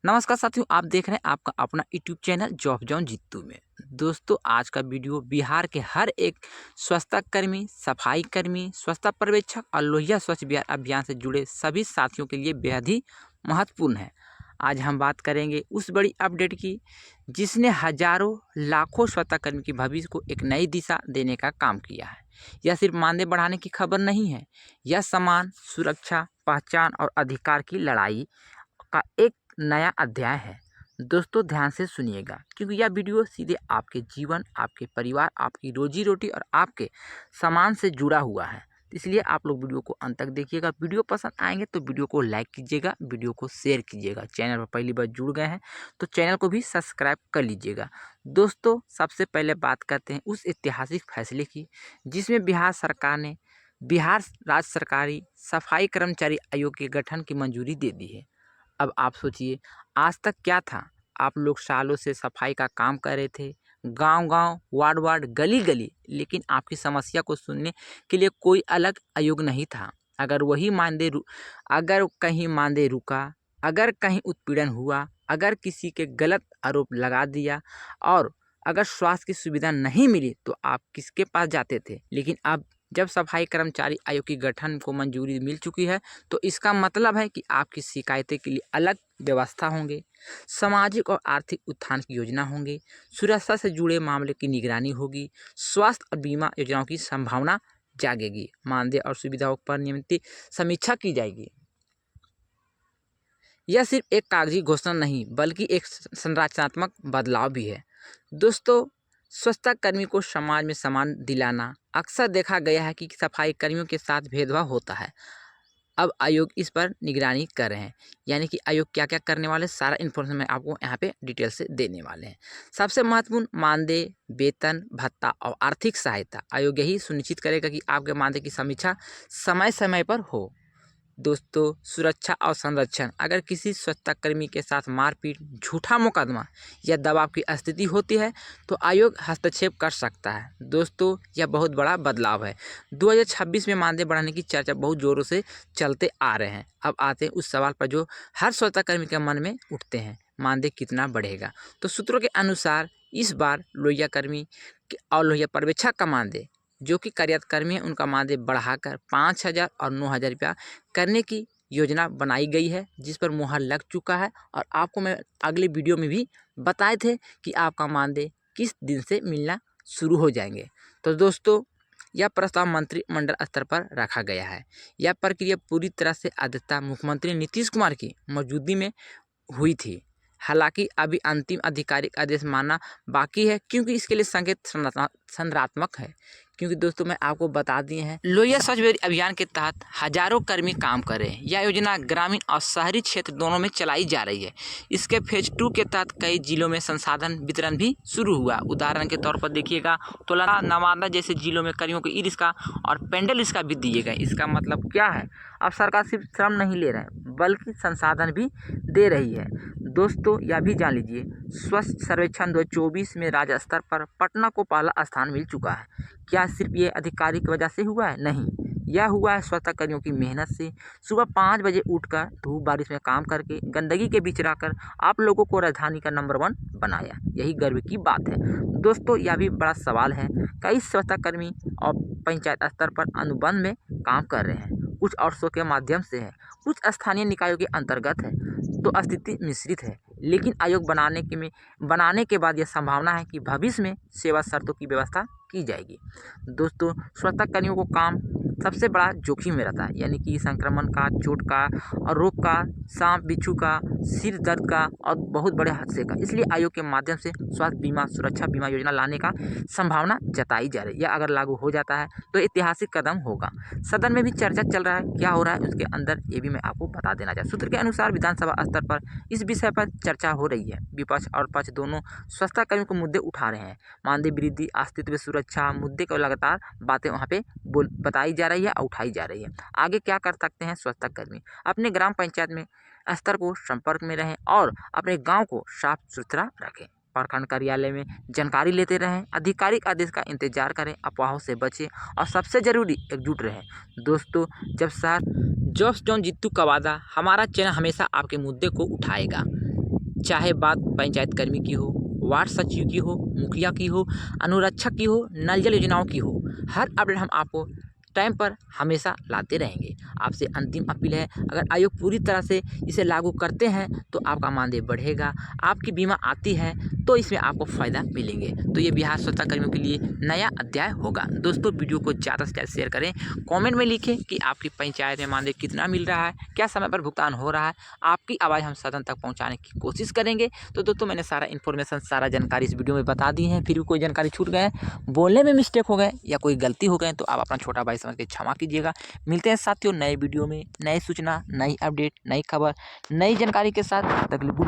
नमस्कार साथियों, आप देख रहे हैं आपका अपना YouTube channel job John Jeetu में। दोस्तों, आज का वीडियो बिहार के हर एक स्वच्छता कर्मी, सफाई कर्मी, स्वच्छता पर्यवेक्षक और लोहिया स्वच्छ बिहार अभियान से जुड़े सभी साथियों के लिए बेहद ही महत्वपूर्ण है। आज हम बात करेंगे उस बड़ी अपडेट की जिसने हजारों लाखों स्वच्छता कर्मी की भविष्य को एक नई दिशा देने का काम किया है। यह सिर्फ मानदेय बढ़ाने की खबर नहीं है, यह सम्मान, सुरक्षा, पहचान और अधिकार की लड़ाई का एक नया अध्याय है। दोस्तों, ध्यान से सुनिएगा क्योंकि यह वीडियो सीधे आपके जीवन, आपके परिवार, आपकी रोजी रोटी और आपके सामान से जुड़ा हुआ है। इसलिए आप लोग वीडियो को अंत तक देखिएगा। वीडियो पसंद आएंगे तो वीडियो को लाइक कीजिएगा, वीडियो को शेयर कीजिएगा। चैनल पर पहली बार जुड़ गए हैं तो चैनल को भी सब्सक्राइब कर लीजिएगा। दोस्तों, सबसे पहले बात करते हैं उस ऐतिहासिक फैसले की जिसमें बिहार सरकार ने बिहार राज्य सरकारी सफाई कर्मचारी आयोग के गठन की मंजूरी दे दी है। अब आप सोचिए, आज तक क्या था? आप लोग सालों से सफाई का काम कर रहे थे, गांव-गांव, वार्ड-वार्ड, गली-गली, लेकिन आपकी समस्या को सुनने के लिए कोई अलग आयोग नहीं था। अगर कहीं मानदेय रुका, अगर कहीं उत्पीड़न हुआ, अगर किसी के गलत आरोप लगा दिया और अगर स्वास्थ्य की सुविधा नहीं मिली तो आप किसके पास जाते थे? लेकिन अब जब सफाई कर्मचारी आयोग की गठन को मंजूरी मिल चुकी है तो इसका मतलब है कि आपकी शिकायतें के लिए अलग व्यवस्था होंगे, सामाजिक और आर्थिक उत्थान की योजना होंगी, सुरक्षा से जुड़े मामले की निगरानी होगी, स्वास्थ्य और बीमा योजनाओं की संभावना जागेगी, मानदेय और सुविधाओं पर नियमित समीक्षा की जाएगी। यह सिर्फ एक कागजी घोषणा नहीं बल्कि एक संरचनात्मक बदलाव भी है। दोस्तों, स्वच्छता कर्मी को समाज में सम्मान दिलाना। अक्सर देखा गया है कि सफाई कर्मियों के साथ भेदभाव होता है। अब आयोग इस पर निगरानी कर रहे हैं, यानी कि आयोग क्या क्या करने वाले, सारा इन्फॉर्मेशन मैं आपको यहाँ पे डिटेल से देने वाले हैं। सबसे महत्वपूर्ण, मानदेय, वेतन, भत्ता और आर्थिक सहायता। आयोग यही सुनिश्चित करेगा कि आपके मानदेय की समीक्षा समय समय पर हो। दोस्तों, सुरक्षा और संरक्षण। अगर किसी स्वच्छता कर्मी के साथ मारपीट, झूठा मुकदमा या दबाव की स्थिति होती है तो आयोग हस्तक्षेप कर सकता है। दोस्तों, यह बहुत बड़ा बदलाव है। 2026 में मानदेय बढ़ाने की चर्चा बहुत ज़ोरों से चलते आ रहे हैं। अब आते हैं उस सवाल पर जो हर स्वच्छता कर्मी के मन में उठते हैं, मानदेय कितना बढ़ेगा? तो सूत्रों के अनुसार इस बार लोहिया कर्मी और लोहिया पर्यवेक्षक का मानदेय, जो कि कार्यरत कर्मी है, उनका मानदेय बढ़ाकर 5,000 और 9,000 रुपया करने की योजना बनाई गई है, जिस पर मुहर लग चुका है। और आपको मैं अगले वीडियो में भी बताए थे कि आपका मानदेय किस दिन से मिलना शुरू हो जाएंगे। तो दोस्तों, यह प्रस्ताव मंत्रिमंडल स्तर पर रखा गया है। यह प्रक्रिया पूरी तरह से अध्यक्षता मुख्यमंत्री नीतीश कुमार की मौजूदगी में हुई थी। हालांकि अभी अंतिम आधिकारिक आदेश मानना बाकी है क्योंकि इसके लिए संकेत संरचनात्मक है। क्योंकि दोस्तों, मैं आपको बता दिए हैं, लोहिया स्वच्छ बिहार अभियान के तहत हजारों कर्मी काम कर रहे हैं। यह योजना ग्रामीण और शहरी क्षेत्र दोनों में चलाई जा रही है। इसके फेज 2 के तहत कई जिलों में संसाधन वितरण भी शुरू हुआ। उदाहरण के तौर पर देखिएगा तो नवादा जैसे जिलों में कर्मियों को ई रिक्शा और पेंडल रिक्शा भी दिए गए। इसका मतलब क्या है? अब सरकार सिर्फ श्रम नहीं ले रहे हैं बल्कि संसाधन भी दे रही है। दोस्तों, यह भी जान लीजिए, स्वच्छ सर्वेक्षण 2024 में राज्य स्तर पर पटना को पहला स्थान मिल चुका है। क्या सिर्फ ये अधिकारी की वजह से हुआ है? नहीं, यह हुआ है स्वच्छता कर्मियों की मेहनत से। सुबह 5 बजे उठकर धूप बारिश में काम करके, गंदगी के बीच रहकर आप लोगों को राजधानी का नंबर 1 बनाया। यही गर्व की बात है। दोस्तों, यह भी बड़ा सवाल है, कई स्वच्छता कर्मी और पंचायत स्तर पर अनुबंध में काम कर रहे हैं, कुछ आउटसोर्स के माध्यम से है, कुछ स्थानीय निकायों के अंतर्गत है। तो स्थिति मिश्रित है, लेकिन आयोग बनाने के बाद यह संभावना है कि भविष्य में सेवा शर्तों की व्यवस्था की जाएगी। दोस्तों, स्वच्छता कर्मियों को काम सबसे बड़ा जोखिम में रहता है, यानी कि संक्रमण का, चोट का और रोग का, सांप बिच्छू का, सिर दर्द का और बहुत बड़े हादसे का। इसलिए आयोग के माध्यम से स्वास्थ्य बीमा, सुरक्षा बीमा योजना लाने का संभावना जताई जा रही है। यह अगर लागू हो जाता है तो ऐतिहासिक कदम होगा। सदन में भी चर्चा चल रहा है, क्या हो रहा है उसके अंदर, ये भी मैं आपको बता देना चाहता हूँ। सूत्र के अनुसार विधानसभा स्तर पर इस विषय पर चर्चा हो रही है। विपक्ष और पक्ष दोनों स्वच्छता कर्मियों को मुद्दे उठा रहे हैं। मानदेय वृद्धि, अस्तित्व सुरक्षा मुद्दे को लगातार बातें वहाँ पे बताई जा रही है और उठाई जा रही है। आगे क्या कर सकते हैं स्वच्छता कर्मी? अपने ग्राम पंचायत में स्तर को संपर्क में रहें और अपने गांव को साफ सुथरा रखें। प्रखंड कार्यालय में जानकारी लेते रहें, आधिकारिक आदेश का इंतजार करें, अफवाहों से बचें और सबसे जरूरी एकजुट रहें। दोस्तों, जब शहर जॉब जॉन जीतू का वादा, हमारा चैनल हमेशा आपके मुद्दे को उठाएगा। चाहे बात पंचायत कर्मी की हो, वार्ड सचिव की हो, मुखिया की हो, अनुरक्षक की हो, नल जल योजनाओं की हो, हर अपडेट हम आपको टाइम पर हमेशा लाते रहेंगे। आपसे अंतिम अपील है, अगर आयोग पूरी तरह से इसे लागू करते हैं तो आपका मानदेय बढ़ेगा, आपकी बीमा आती है तो इसमें आपको फ़ायदा मिलेंगे। तो ये बिहार स्वच्छता कर्मियों के लिए नया अध्याय होगा। दोस्तों वीडियो को ज़्यादा से ज़्यादा शेयर करें, कमेंट में लिखें कि आपकी पंचायत में मानदेय कितना मिल रहा है, क्या समय पर भुगतान हो रहा है। आपकी आवाज़ हम सदन तक पहुँचाने की कोशिश करेंगे। तो दोस्तों मैंने सारा इन्फॉर्मेशन, सारा जानकारी इस वीडियो में बता दी है। फिर भी कोई जानकारी छूट गए, बोलने में मिस्टेक हो गए या कोई गलती हो गए तो आप अपना छोटा भाई समझ के क्षमा कीजिएगा। मिलते हैं साथियों नए वीडियो में, नई सूचना, नई अपडेट, नई खबर, नई जानकारी के साथ। तब तक के लिए गुड बाय।